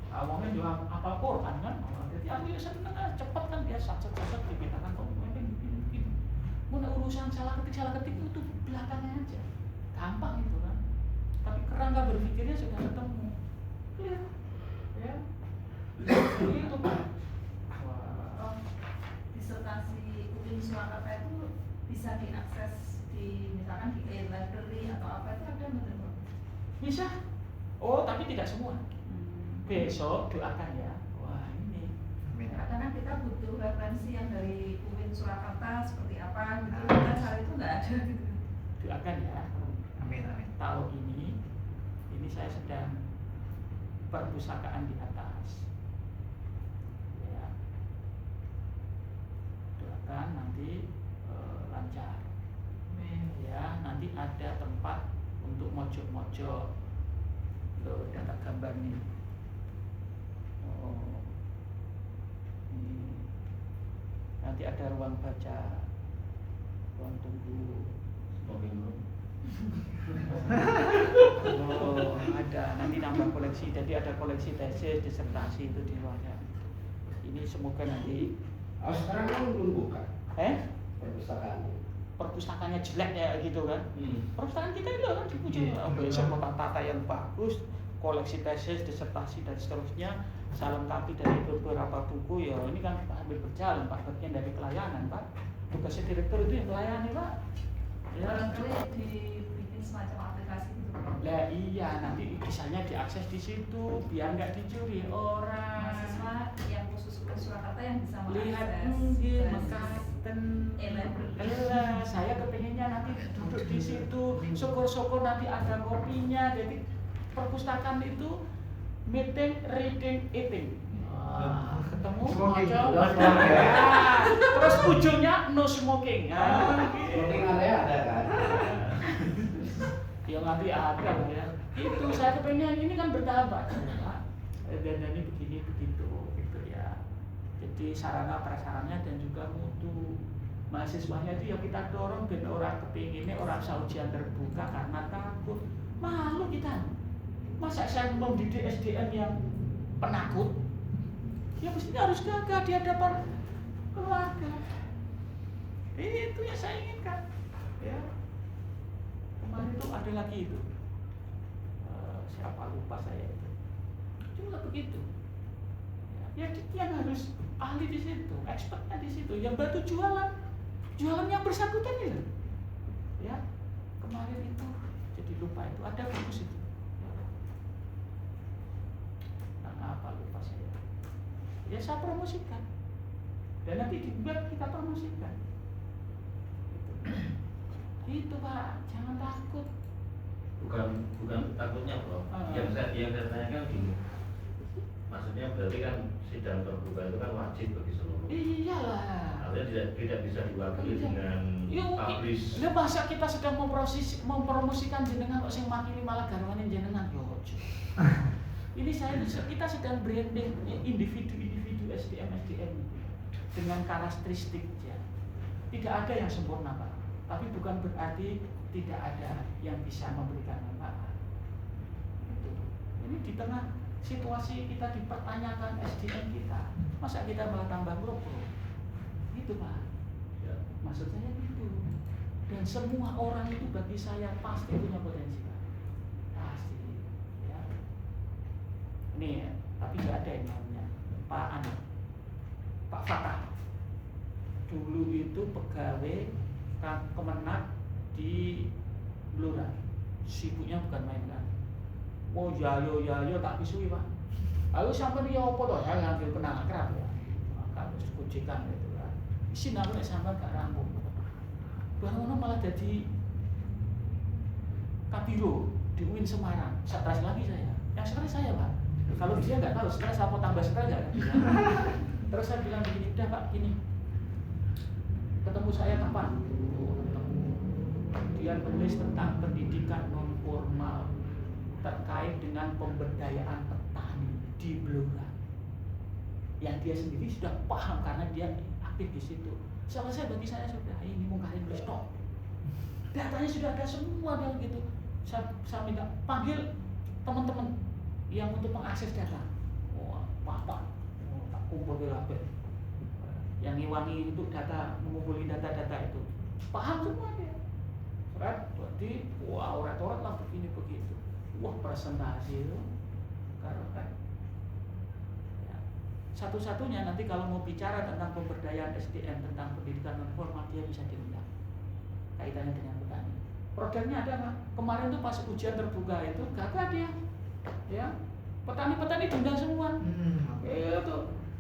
Awalnya juga apa Quran kan? Jadi aku senang cepat kan dia sat-sat dipetakan kok begini. Mau urusan salah ketik itu belakangnya aja. Gampang itu kan. Tapi kerangka berpikirnya sudah ketemu. Ya. Itu Pak. Disertasi UIN Surakarta itu bisa diakses di misalkan di e-library atau apa itu ada betul? Bisa. Oh, tapi tidak semua. Besok doakan ya. Wah, ini. Karena kita butuh referensi yang dari UIN Surakarta seperti apa gitu. Kita cari itu nggak ada gitu. Doakan ya. Amin. Tahun ini saya sedang perpustakaan di atas. Ya. Doakan nanti lancar. Ya, nanti ada tempat untuk mojok-mojok. Loh, data gambar nih. Oh. Ini. Nanti ada ruang baca, ruang tunggu. Oh, ada nanti nambah koleksi. Jadi ada koleksi tesis, disertasi itu di luarnya. Ini semoga nanti. Sekarang kan belum buka. Perpustakaan. Perpustakaannya jelek ya gitu kan. Perpustakaan kita itu kan dipuji. Besok tata yang bagus, koleksi tesis, disertasi dan seterusnya. Saya lengkapi dari beberapa buku ya. Ini kan hampir berjalan Pak, bagian dari pelayanan Pak. Tugasnya direktur itu yang melayani Pak. Ya, barangkali dibikin semacam aplikasi gitu. Lah iya, nanti kisahnya diakses di situ biar nggak dicuri orang. Mahasiswa yang khusus UIN Surakarta yang bisa Lihat mengakses mungkin basis mengkaten. e-library. Saya kepengennya nanti duduk di situ, syukur-syukur nanti ada kopinya. Jadi perpustakaan itu meeting, reading, eating. Ketemu Smoking. terus ujungnya no smoking. Smoking area ada kan? Ya nanti ada ya. Itu saya kepengen ini kan bertahap Pak. Dan ini begini begitu gitu ya. Jadi sarana prasarannya dan juga mutu mahasiswanya itu ya kita dorong ben orang kepinginnya orang ujian terbuka karena takut. Malu kita. Masa saya mau didik SDM yang penakut? Ya mestinya harus gagah di hadapan keluarga. Itu yang saya inginkan. Ya. Kemarin itu ada lagi itu. Siapa lupa saya itu. Cuma begitu. Ya yang harus ahli di situ, expertnya di situ. Yang bantu jualan yang bersangkutan itu. Ya. Kemarin itu jadi lupa itu ada bagus itu. Apa lupa saya. Ya saya promosikan dan nanti di web kita promosikan itu Pak, jangan takut. Bukan takutnya Bro. Yang saya tanyakan gini, maksudnya berarti kan sidang terbuka itu kan wajib bagi seluruh. Iyalah. Artinya tidak bisa diwakili dengan publish. Ya masa kita sedang mempromosikan jenengan kok sing makili malah garwane jenengan yo. Ini kita sedang branding individu SDM dengan karakteristiknya. Tidak ada yang sempurna Pak, tapi bukan berarti tidak ada yang bisa memberikan manfaat. Ini di tengah situasi kita dipertanyakan SDM kita, masa kita malah tambah grup? Itu Pak. Ya. Maksud saya gitu. Dan semua orang itu bagi saya pasti punya potensi, pasti. Ya. Ini ya, tapi nggak ada yang namanya Pak Fatah. Dulu itu pegawai Kemenak di Blora, sibuknya bukan main kan. Oh yayo tak bisui pak. Lalu sampai dia apa toh? Saya ngambil kenal akrab ya. Maka terus kucikan gitu kan. Isin aku nek sampai gak rampung. Barang malah jadi Kabiro di UIN Semarang. Stres lagi saya. Yang stres saya pak. Kalau dia nggak tahu stres apa tambah stres nggak kan? Terus saya bilang begini, udah pak gini. Ketemu saya kapan? Dia tulis tentang pendidikan non formal terkait dengan pemberdayaan petani di Blora. Yang dia sendiri sudah paham karena dia aktif di situ. Selesai bagi saya sudah ini mungkarin tulis stop. Datanya sudah ada semua dia gitu. Saya minta panggil teman-teman yang untuk mengakses data. Wah, tak kumpul di lapet. Yang ngiwangi untuk data, mengumpulkan data-data itu. Paham semua dia. Berarti wah orang-orang lah begini begitu. Wah presentasi itu karena ya. Satu-satunya nanti kalau mau bicara tentang pemberdayaan SDM tentang pendidikan non formal dia bisa diundang kaitannya dengan petani. Produknya ada nggak? Kemarin tuh pas ujian terbuka itu gagah dia, ya petani-petani diundang semua. Itu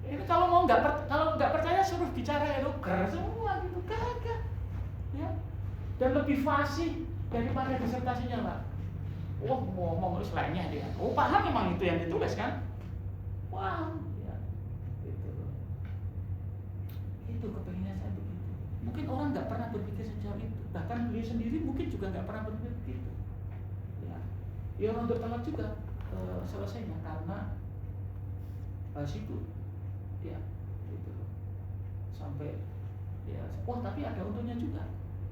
ini kalau nggak percaya suruh bicara itu keras semua gitu gagah, ya dan lebih fasih daripada disertasinya pak. Wah ngomong lainnya dia. Oh paham memang itu yang ditulis kan? Wah, ya, itu kepengennya saya begitu. Mungkin orang nggak pernah berpikir sejauh itu. Bahkan beliau sendiri mungkin juga nggak pernah berpikir begitu. Ya untuk telat juga selesainya karena situ, ya, itu sampai ya. Wah tapi ada untungnya juga.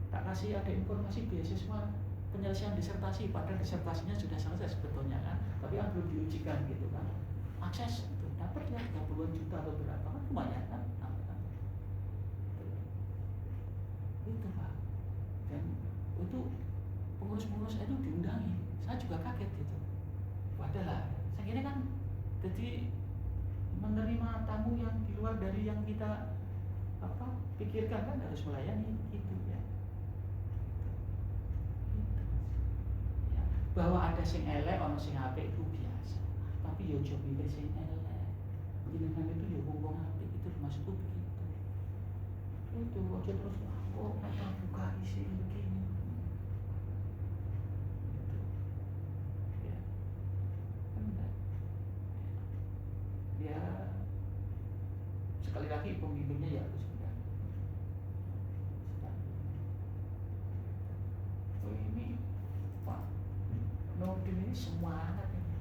Tak kasih ada informasi beasiswa penyelesaian disertasi, padahal disertasinya sudah selesai sebetulnya kan, tapi yang belum diujikan gitu kan, akses itu dapat ya 30-an juta atau berapa kan lumayan kan, itu pak. Dan itu pengurus-pengurus itu diundangi, saya juga kaget gitu. Padahal saya kira kan jadi menerima tamu yang di luar dari yang kita pikirkan kan harus melayani gitu ya. Bahwa ada sing elek, ono sing apik itu biasa. Tapi yo aja milih sing elek. Jenengan itu yo wong apik itu maksudku begitu. Itu aja terus kata buka isi begini. Gitu. Ya. Enggak. Ya. Sekali lagi pemimpinnya ya harus benar. Oh ini Pak Nurdin ini semangat ini.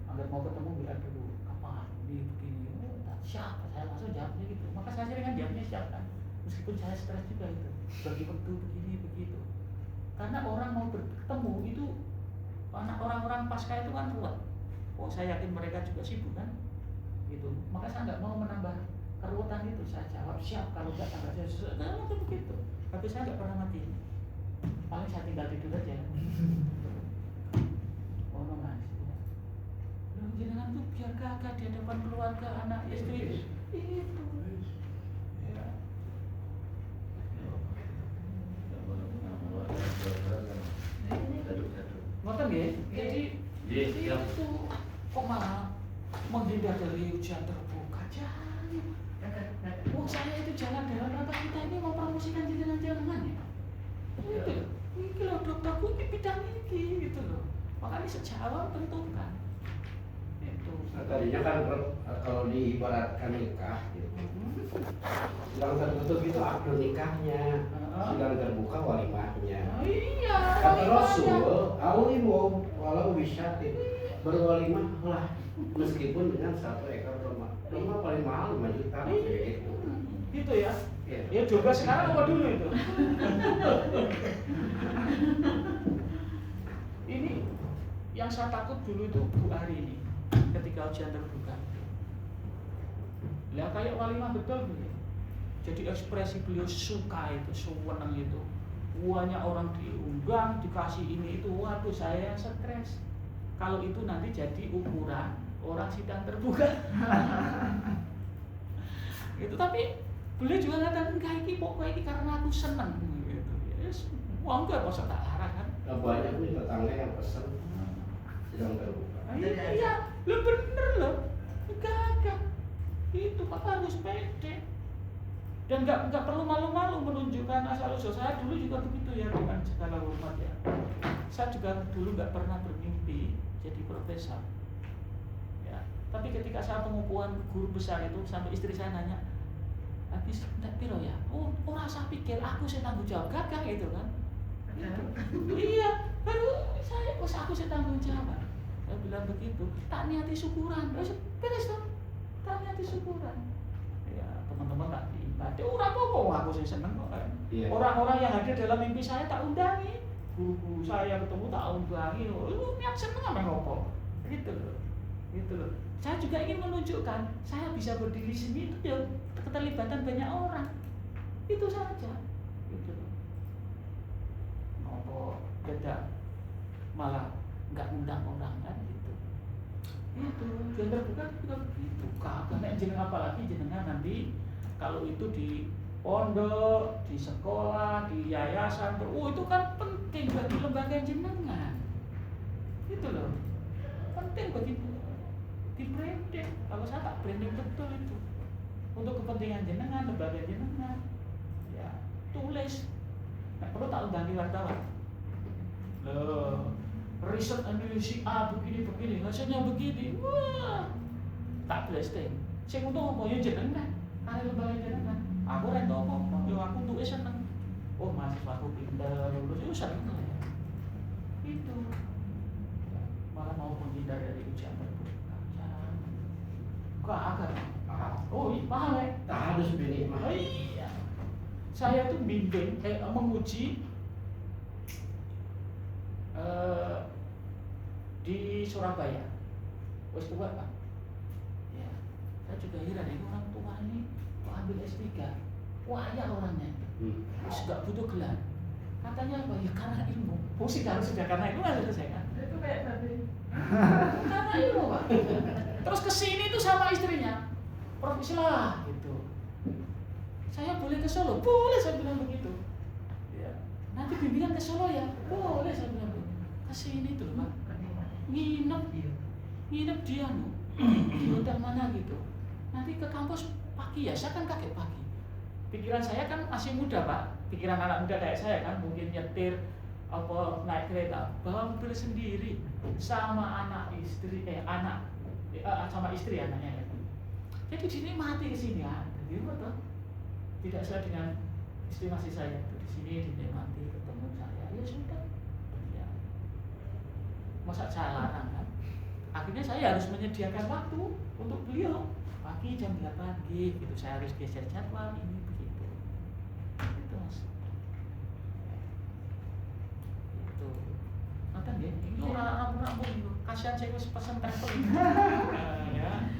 Agar mau ketemu biar dulu kapan ini begini. Oh, tak siapa saya langsung jawabnya gitu. Maka saya sering kan jawabnya siap kan. Meskipun saya stres juga itu. Bagi waktu begini begitu. Karena orang mau bertemu itu anak orang-orang pasca itu kan ruwet. Oh saya yakin mereka juga sibuk kan. Gitu. Maka saya nggak mau menambah keruwetan itu. Saya jawab siap kalau nggak tanggal saya sesuai. Nah, itu begitu. Tapi saya nggak pernah mati. Paling saya tinggal tidur aja. Oh no mas, jangan tuh biar gagah di hadapan keluarga, anak, istri. Itu. Ya. Ngoten nggih. Jadi itu kok malah menghindar dari ujian terbuka. Jangan. Oh saya itu jalan dalam rangka kita ini mau promosikan jenengan ya. Itu. Ini loh dokterku ini bidang ini gitu loh. Makanya sejak awal tentukan itu. Nah, tadinya kan kalau diibaratkan nikah gitu. Sidang tertutup itu akad nikahnya, sidang terbuka walimahnya. Iya. Kata Rasul, "Aulimu walau bisyatin." Berwalimah lah meskipun dengan 1 ekor kurma. Kurma paling mahal 5 juta gitu. Gitu ya. Ya. Ya coba sekarang apa dulu itu? Ini yang saya takut dulu itu Bu Ari ini ketika ujian terbuka. Lah kayak walimah betul Bu. Jadi ekspresi beliau suka itu, seneng itu. Banyak orang diundang, dikasih ini itu, waduh saya yang stres. Kalau itu nanti jadi ukuran orang sidang terbuka. Itu tapi beliau juga katakan enggak ini pokoknya ini karena aku seneng gitu. Yes, wong enggak masa tak larang kan. Nah, banyak nih tetangga yang pesen sidang terbuka. Iya, lo bener lo, gagah. Itu Bapak harus pede. Dan nggak perlu malu-malu menunjukkan asal usul. Saya dulu juga begitu ya, dengan segala hormat ya. Saya juga dulu nggak pernah bermimpi jadi profesor. Ya, tapi ketika saya pengukuhan guru besar itu, sampai istri saya nanya, habis nggak piro ya? Oh rasa pikir aku sih tanggung jawab, gagah gitu kan? Iya, baru saya aku sih tanggung jawab. Saya bilang begitu, tak niati syukuran, beres dong, tak niati syukuran. Ya teman-teman tak diimbati, orang apa aku sih seneng kok kan. Iya. Orang-orang yang hadir dalam mimpi saya tak undangi, guru-guru saya ketemu tak undangi, lu niat seneng apa ngopo, gitu loh. Saya juga ingin menunjukkan saya bisa berdiri sini itu ya keterlibatan banyak orang, itu saja, gitu loh. Ngopo beda, malah nggak undang-undang kan gitu. Itu yang terbuka juga begitu. Karena jenengan apalagi jenengan nanti kalau itu di pondok, di sekolah, di yayasan, itu kan penting bagi lembaga jenengan. Itu loh, penting bagi di branding. Kalau saya tak branding betul itu untuk kepentingan jenengan, lembaga jenengan. Ya tulis. Nah, perlu tak undangi wartawan. Loh, riset analisis A begini, hasilnya begini. Wah, tak blasting. Sing untung apa ya jenengan, kare lembaga jenengan. Aku ora tau apa, yo aku tuke seneng. Oh, mahasiswa aku pinter, lulus yo seneng. Itu. Malah mau menghindar dari ujian terbuka. Kok agak? Oh, iya, paham ya? Tak harus bini mah. Oh, iya. Saya tuh bimbing, menguji di Surabaya. Wes tua Pak. Ya, saya juga heran ini orang tua ini kok ambil S3. Wah ya orangnya. Terus nggak butuh gelar. Katanya apa? Ya karena ilmu. Fungsi harus sudah karena ilmu harus selesai kan? Itu kayak tadi. Karena ilmu Pak. Terus kesini tuh sama istrinya. Profesi lah gitu. Saya boleh ke Solo? Boleh saya bilang begitu. Ya. Nanti bimbingan ke Solo ya? Boleh saya bilang begitu. Kesini tuh Pak. Nginep dia di hotel mana gitu. Nanti ke kampus pagi ya, saya kan kaget pagi. Pikiran saya kan masih muda Pak. Pikiran anak muda kayak saya kan mungkin nyetir apa naik kereta, bawa mobil sendiri sama anak istri sama istri anaknya. Jadi di sini mati ke sini ya. Jadi betul. Tidak sesuai dengan estimasi saya. Di sini dinikmati ketemu saya. Ya sudah. Ya. Masa saya larang kan? Akhirnya saya harus menyediakan waktu untuk beliau. Pagi jam 8 gitu. Saya harus geser jadwal ini begitu. Itu Mas. Itu. Nonton ya. Ini orang-orang kasihan saya pesan traveling. Ya.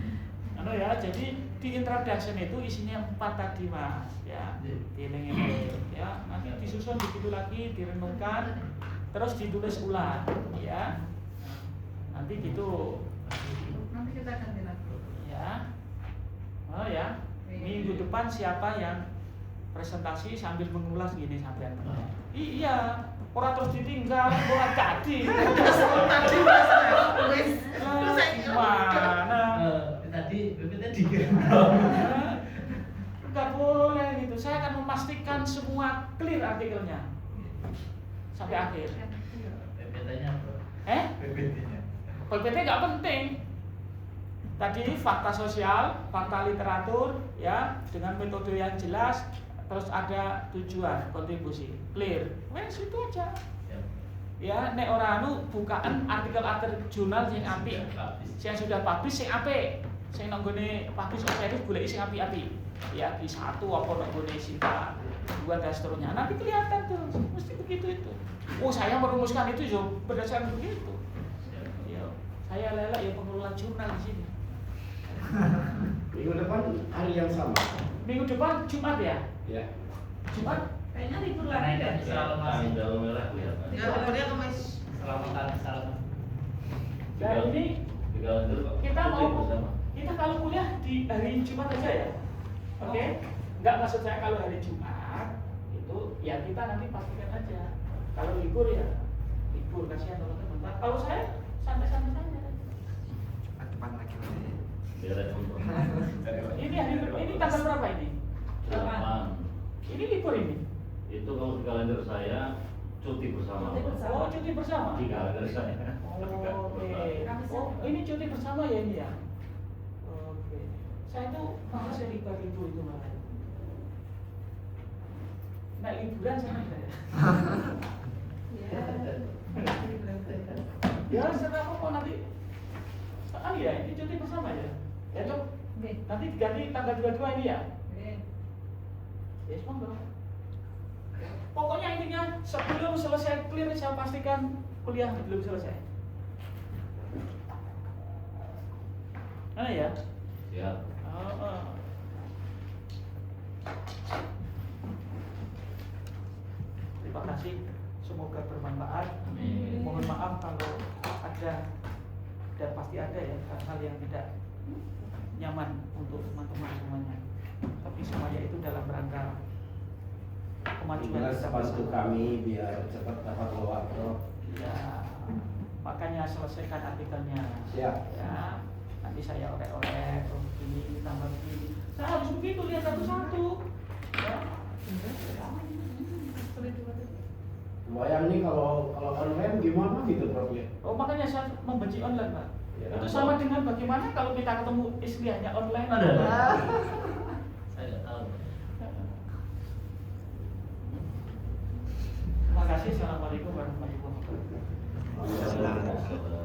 Ya, jadi di introduction itu isinya 4 tadi Mas, ya, dieling-eling, ya, nanti disusun begitu lagi, direnungkan, terus ditulis ulang, ya, nanti gitu, Nanti kita ganti lagi. ya, oh ya, minggu depan siapa yang presentasi sambil mengulas gini sampai iya, orang terus ditinggal, orang tadi, Tadi Mas, wes. Terus saya gimana? Tadi BPT digendong. Enggak boleh gitu. Saya akan memastikan semua clear artikelnya sampai akhir. BPT-nya apa? PPT-nya. PPT nggak penting. Tadi fakta sosial, fakta literatur, ya dengan metode yang jelas, terus ada tujuan, kontribusi, clear. Wes itu aja. Ya, nek ora anu bukaan artikel-artikel jurnal sing apik, sing sudah publish sing apik. Sing nang gone publish oferis goleki sing apik-apik. Ya, di satu apa nang gone Sinta, dua dan seterusnya. Nanti kelihatan tuh, mesti begitu itu. Oh, saya merumuskan itu yo berdasarkan begitu. Ya, saya lelak ya pengelola jurnal di sini. Minggu depan hari yang sama. Minggu depan Jumat ya? Ya. Jumat? Kayaknya libur lagi deh. Selamat masih. Tanggal merah kelihatan. Ya, liburnya kemis. Selamatan, salam. Nah ini Di kalender kok kita cuti mau bersama. kita kalau kuliah di hari Jumat aja ya, oke? Nggak, maksud saya kalau hari Jumat itu ya kita nanti pastikan aja. Kalau libur ya libur, kasihan teman-teman. Nah, kalau saya santai-santai saja. Jumat depan lagi berarti. Biar ada untung. Ini tanggal berapa ini? 8. Ini libur ini. Itu kalau di kalender saya cuti bersama. Cuti bersama. Oh, cuti bersama. Di kalender saya. Oh, oke. Oh, ini cuti bersama ya ini ya. Oke. Saya tuh malah saya libur itu malah. Nah, liburan sama saya. Ya, setelah kok nanti. Ah iya, ini cuti bersama ya. Ya Cok, Oke. nanti diganti tanggal 22 ini ya. Oke. Ya, monggo. Pokoknya intinya sebelum selesai clear saya pastikan kuliah belum selesai. Mana ya? Ya. Terima kasih, semoga bermanfaat. Amin. Mohon maaf kalau ada dan pasti ada ya hal-hal yang tidak nyaman untuk teman-teman semuanya. Tapi semuanya itu dalam rangka kemajuan Jelas kita bantu bersama. kami biar cepat dapat keluar, Bro. Ya, makanya selesaikan artikelnya. Siap. Ya, nanti saya oleh-oleh, oh ini tambah begini. Saya harus begitu lihat satu-satu. Ya. Bayang nih kalau online gimana gitu, Bro ya? Oh, makanya saya membenci online, Pak. Ya. Itu sama dengan bagaimana kalau kita ketemu istrinya online. Ada. Saya nggak tahu. Terima kasih. Assalamualaikum warahmatullahi wabarakatuh. Assalamualaikum.